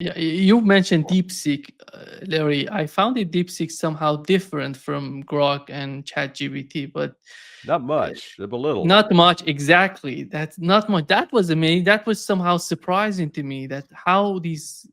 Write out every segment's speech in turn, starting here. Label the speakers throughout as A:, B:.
A: Yeah, you mentioned DeepSeek, Larry. I found it DeepSeek somehow different from Grok and ChatGPT, but
B: Not
A: uh,
B: much. They're belittled.
A: not much exactly. That's not much. That was amazing. That was somehow surprising to me that how these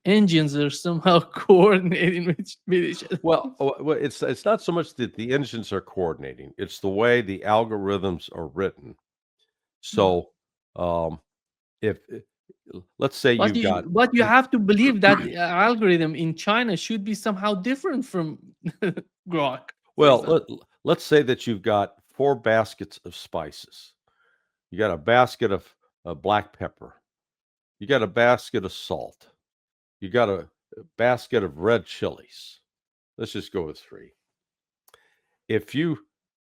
A: engines are somehow coordinating with each other.
B: Well, it's not so much that the engines are coordinating; it's the way the algorithms are written.
A: Yeah.
B: So, um, if let's say
A: But
B: you've got
A: you have to believe that the algorithm in China should be somehow different from Grok, for
B: well,
A: example.
B: let's say that you've got 4 baskets of spices. You got a basket of black pepper. You got a basket of salt. You got a basket of red chilies. Let's just go with 3. If you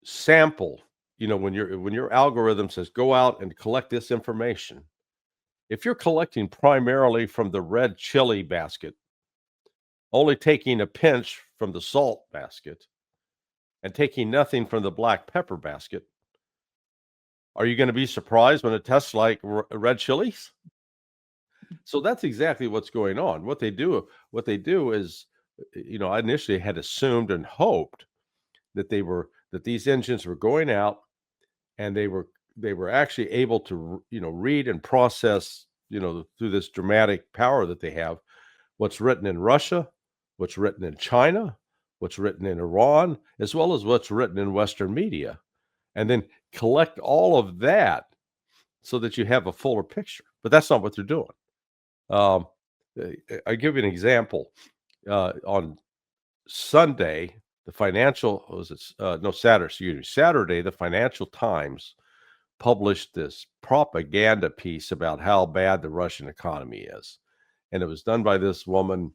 B: sample, when your algorithm says go out and collect this information, if you're collecting primarily from the red chili basket, only taking a pinch from the salt basket, and taking nothing from the black pepper basket, are you going to be surprised when it tests like red chilies? So that's exactly what's going on. What they do is, I initially had assumed and hoped that these engines were going out and they were actually able to read and process, through this dramatic power that they have, what's written in Russia, what's written in China, what's written in Iran, as well as what's written in Western media, and then collect all of that so that you have a fuller picture. But that's not what they're doing. Um, I give you an example. On Sunday, the financial was it no Saturday, excuse me, Saturday, the Financial Times published this propaganda piece about how bad the Russian economy is, and it was done by this woman,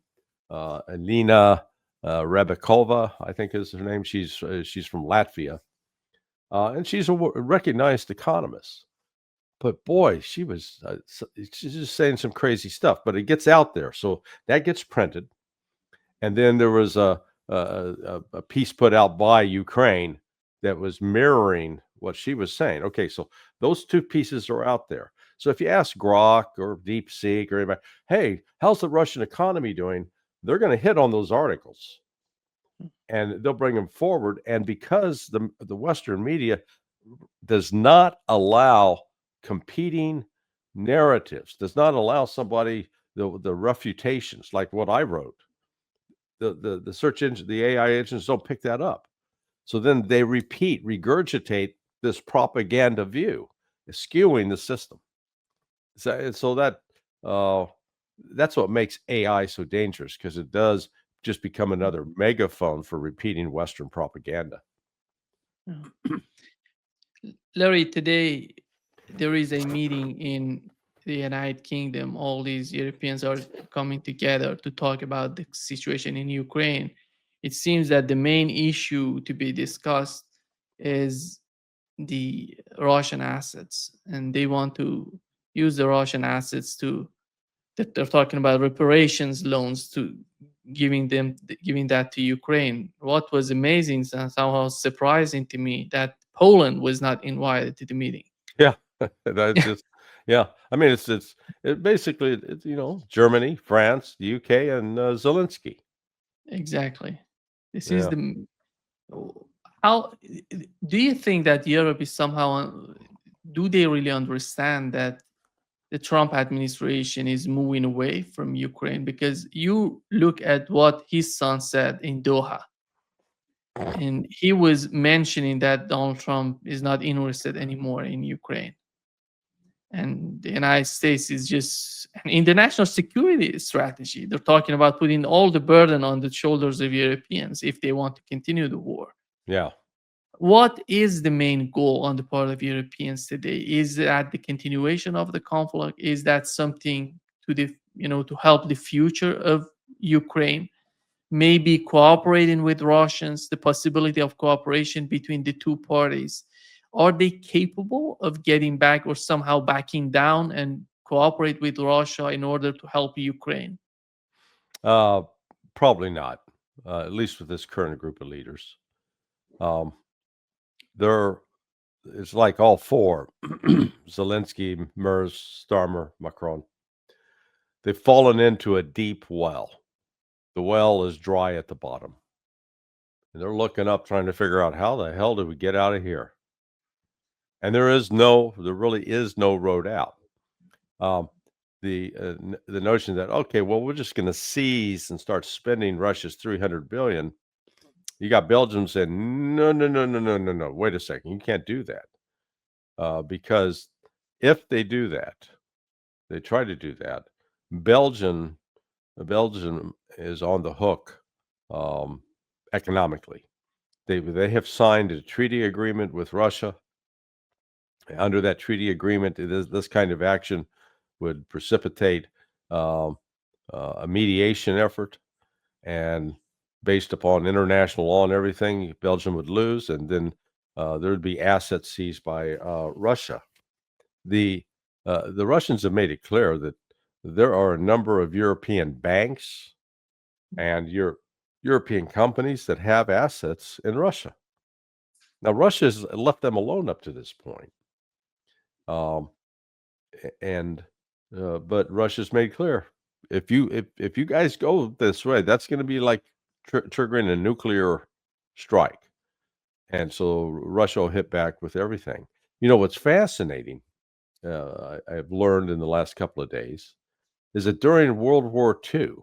B: Alina Rebekova, I think is her name. She's from Latvia, and she's a recognized economist. But boy, she's just saying some crazy stuff. But it gets out there, so that gets printed, and then there was a piece put out by Ukraine that was mirroring what she was saying. Okay, so those 2 pieces are out there. So if you ask Grok or DeepSeek or anybody, hey, how's the Russian economy doing? They're going to hit on those articles and they'll bring them forward. And because the Western media does not allow competing narratives, does not allow somebody the refutations like what I wrote, the search engine, the AI engines don't pick that up. So then they regurgitate this propaganda view, skewing the system. So uh, that's what makes AI so dangerous because it does just become another megaphone for repeating Western propaganda.
A: Yeah. Larry, today there is a meeting in the United Kingdom. All these Europeans are coming together to talk about the situation in Ukraine. It seems that the main issue to be discussed is the Russian assets, and they want to use the Russian assets to that they're talking about reparations loans to giving that to Ukraine. What was amazing and somehow surprising to me that Poland was not invited to the meeting.
B: Yeah, that's just yeah. I mean, it basically it's Germany, France, the UK, and Zelensky.
A: Exactly. This is
B: Yeah.
A: the how do you think that Europe is somehow do they really understand that the Trump administration is moving away from Ukraine? Because you look at what his son said in Doha, and he was mentioning that Donald Trump is not interested anymore in Ukraine. And the United States is just an international security strategy. They're talking about putting all the burden on the shoulders of Europeans if they want to continue the war.
B: Yeah.
A: What is the main goal on the part of Europeans today? Is that the continuation of the conflict? Is that something to the to help the future of Ukraine? Maybe cooperating with Russians, the possibility of cooperation between the two parties. Are they capable of getting back or somehow backing down and cooperate with Russia in order to help Ukraine?
B: Uh, Probably not. At least with this current group of leaders. Um, they're It's like all 4, Zelensky, Merz, Starmer, Macron. They've fallen into a deep well. The well is dry at the bottom. And they're looking up trying to figure out how the hell do we get out of here? And there really is no road out. The notion that, okay, well, we're just going to seize and start spending Russia's 300 billion. You got Belgium saying, no, no, no, no, no, no, no. Wait a second. You can't do that. Because if they do that, they try to do that, Belgium is on the hook economically. They have signed a treaty agreement with Russia. Under that treaty agreement, this kind of action would precipitate a mediation effort, and based upon international law and everything, Belgium would lose, and then there would be assets seized by Russia. The Russians have made it clear that there are a number of European banks and European companies that have assets in Russia. Now, Russia has left them alone up to this point. But Russia's made clear, if you guys go this way, that's going to be like triggering a nuclear strike. And so Russia will hit back with everything. You know, what's fascinating, I've learned in the last couple of days, is that during World War II,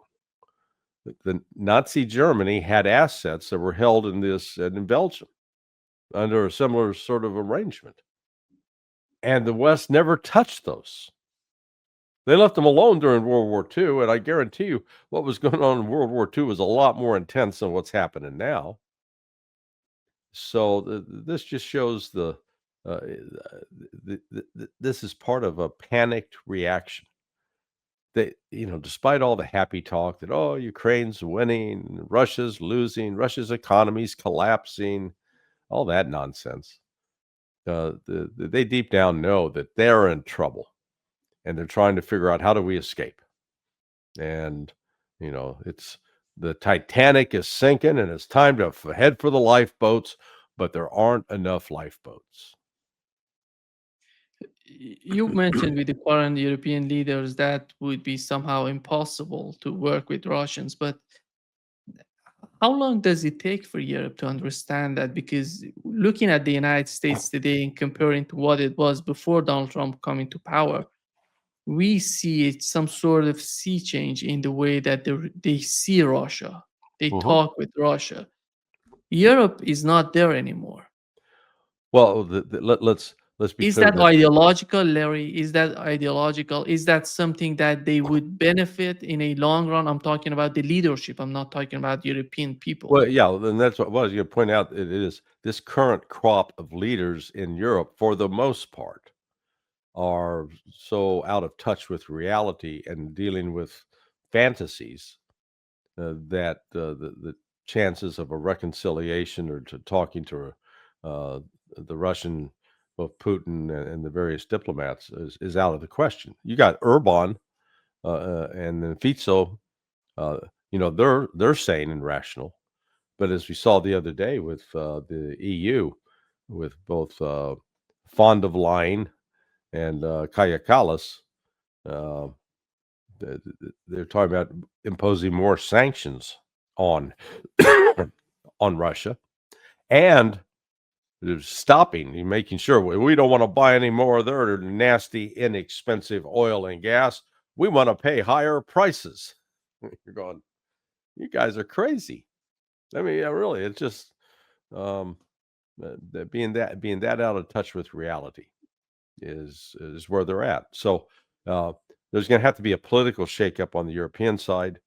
B: the Nazi Germany had assets that were held in Belgium under a similar sort of arrangement. And the West never touched those. They left them alone during World War II, and I guarantee you what was going on in World War II was a lot more intense than what's happening now. So this just shows this is part of a panicked reaction. Despite all the happy talk that, oh, Ukraine's winning, Russia's losing, Russia's economy's collapsing, all that nonsense. They deep down know that they're in trouble, and they're trying to figure out, how do we escape? And it's the Titanic is sinking, and it's time to head for the lifeboats, but there aren't enough lifeboats.
A: You mentioned with the current European leaders that would be somehow impossible to work with Russians, but how long does it take for Europe to understand that? Because looking at the United States today and comparing to what it was before Donald Trump coming to power, we see some sort of sea change in the way that they see Russia. They talk with Russia. Europe is not there anymore.
B: Well, let's be
A: Is
B: clear.
A: that ideological, Larry? Is that ideological? Is that something that they would benefit in a long run? I'm talking about the leadership. I'm not talking about European people.
B: Well, yeah, and that's what I was going to point out. It is this current crop of leaders in Europe, for the most part, are so out of touch with reality and dealing with fantasies that the chances of a reconciliation or to talking to the Russian, both Putin and the various diplomats, is out of the question. You got Urban and then Fico. They're sane and rational, but as we saw the other day with the EU, with both von der Leyen and Kaja Kallas, they're talking about imposing more sanctions on on Russia, and stopping, making sure we don't want to buy any more of their nasty, inexpensive oil and gas. We want to pay higher prices. You're going, you guys are crazy. I mean, yeah, really, it's just being that out of touch with reality is where they're at. So there's going to have to be a political shakeup on the European side.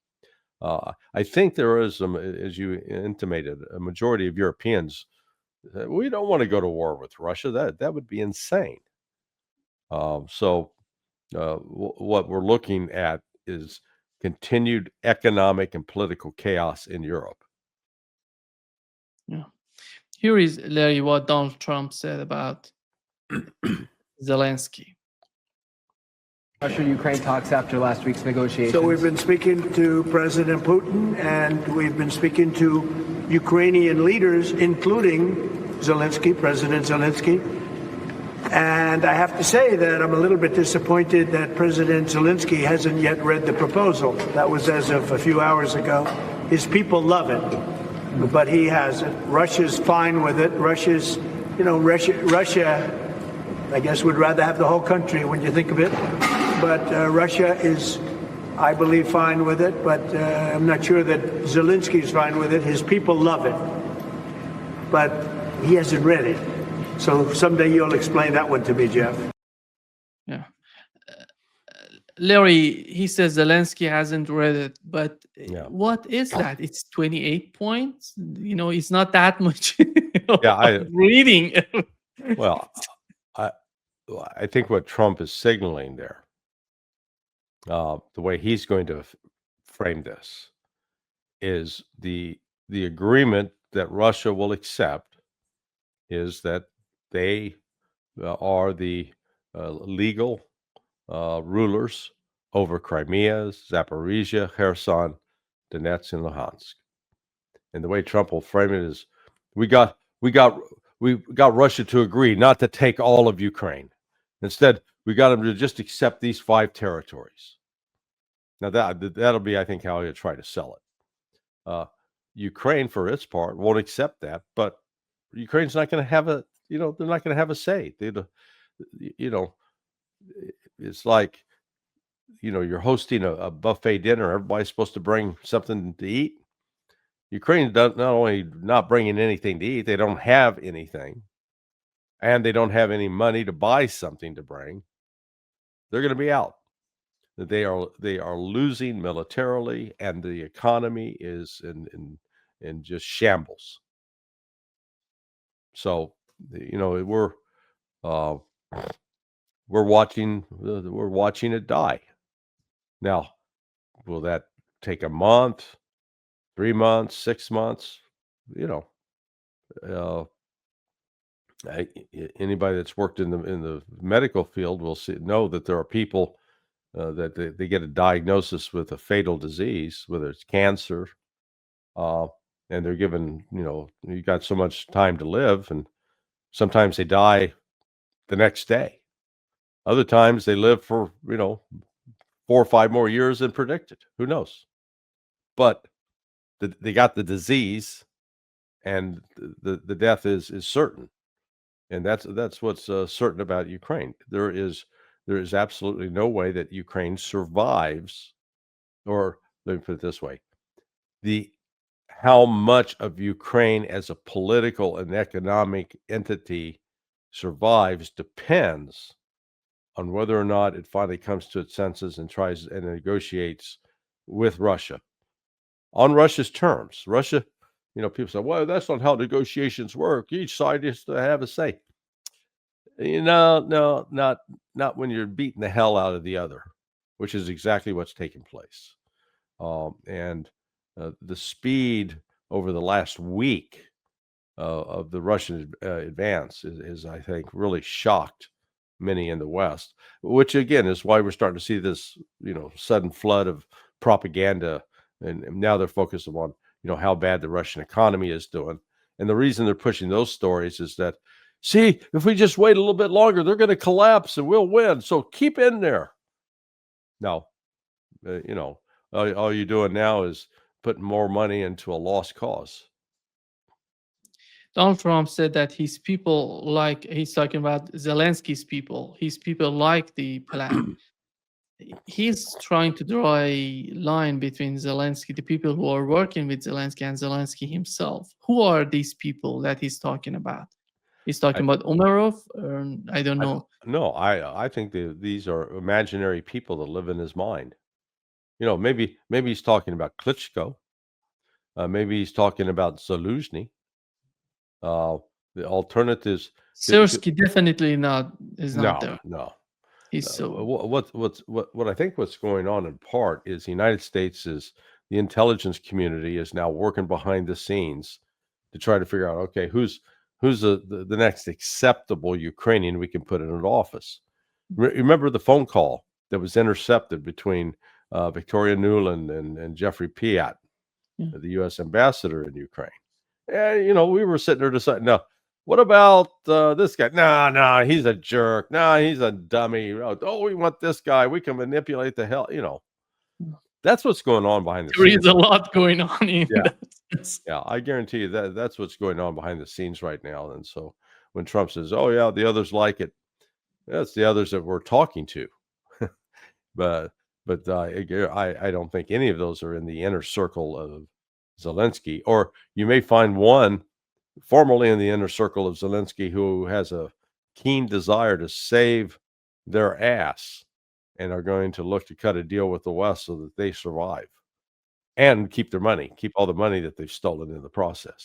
B: I think there is, as you intimated, a majority of Europeans. We don't want to go to war with Russia. That would be insane. What we're looking at is continued economic and political chaos in Europe.
A: Yeah. Here is, Larry, what Donald Trump said about Zelensky.
C: Russia-Ukraine talks after last week's negotiations.
D: So we've been speaking to President Putin, and we've been speaking to Ukrainian leaders, including Zelensky, President Zelensky. And I have to say that I'm a little bit disappointed that President Zelensky hasn't yet read the proposal. That was as of a few hours ago. His people love it, but he hasn't. Russia's fine with it. Russia, I guess, would rather have the whole country when you think of it. But Russia is, I believe, fine with it. But I'm not sure that Zelensky's fine with it. His people love it, but he hasn't read it. So someday you'll explain that one to me, Jeff.
A: Yeah. Larry, he says Zelensky hasn't read it, but what is that? It's 28 points. It's not that much reading.
B: Well, I think what Trump is signaling there, the way he's going to frame this, is the agreement that Russia will accept is that they are the legal rulers over Crimea, Zaporizhia, Kherson, Donetsk, and Luhansk. And the way Trump will frame it is, we got Russia to agree not to take all of Ukraine. Instead, we got them to just accept these 5 territories. Now that'll be, I think, how he'll try to sell it. Ukraine, for its part, won't accept that, but Ukraine's not going to have a, they're not going to have a say. It's like, you're hosting a buffet dinner. Everybody's supposed to bring something to eat. Ukraine not only not bringing anything to eat, they don't have anything, and they don't have any money to buy something to bring. They're going to be out. They are losing militarily, and the economy is in just shambles. So, we're watching it die. Now, will that take a month, 3 months, 6 months? Anybody that's worked in the medical field will know that there are people that they get a diagnosis with a fatal disease, whether it's cancer, and they're given, you got so much time to live, and sometimes they die the next day. Other times they live for 4 or 5 more years than predicted. Who knows? But they got the disease, and the death is certain, and that's what's certain about Ukraine. There is absolutely no way that Ukraine survives, or let me put it this way: how much of Ukraine as a political and economic entity survives depends on whether or not it finally comes to its senses and tries and negotiates with Russia on Russia's terms. Russia, people say, well, that's not how negotiations work. Each side has to have a say. No, not when you're beating the hell out of the other, which is exactly what's taking place. And the speed over the last week of the Russian advance is, I think, really shocked many in the West, which again is why we're starting to see this, sudden flood of propaganda, and now they're focused on, how bad the Russian economy is doing. And the reason they're pushing those stories is that, see, if we just wait a little bit longer, they're going to collapse and we'll win. So keep in there. Now, all you're doing now is putting more money into a lost cause.
A: Donald Trump said that his people he's talking about Zelensky's people. His people like the plan. He's trying to draw a line between Zelensky, the people who are working with Zelensky, and Zelensky himself. Who are these people that he's talking about? He's talking about Umarov, or I don't know.
B: I think these are imaginary people that live in his mind. Maybe he's talking about Klitschko. Maybe he's talking about Zaluzhny. The alternatives.
A: Sersky definitely is not there.
B: No.
A: He's so.
B: What I think what's going on in part is the United States the intelligence community is now working behind the scenes to try to figure out, okay, who's the next acceptable Ukrainian we can put in an office. Remember the phone call that was intercepted between Victoria Nuland and Jeffrey Piat, the U.S. ambassador in Ukraine. And, we were sitting there deciding, now, what about this guy? No, he's a jerk. No, he's a dummy. Oh, we want this guy. We can manipulate the hell. That's what's going on behind the
A: There
B: scenes.
A: is a lot going on in
B: Yeah.
A: that sense.
B: Yeah, I guarantee you that's what's going on behind the scenes right now. And so when Trump says, "Oh yeah, the others like it," that's the others that we're talking to. But I don't think any of those are in the inner circle of Zelensky. Or you may find one formerly in the inner circle of Zelensky who has a keen desire to save their ass and are going to look to cut a deal with the West so that they survive and keep their money, keep all the money that they've stolen in the process.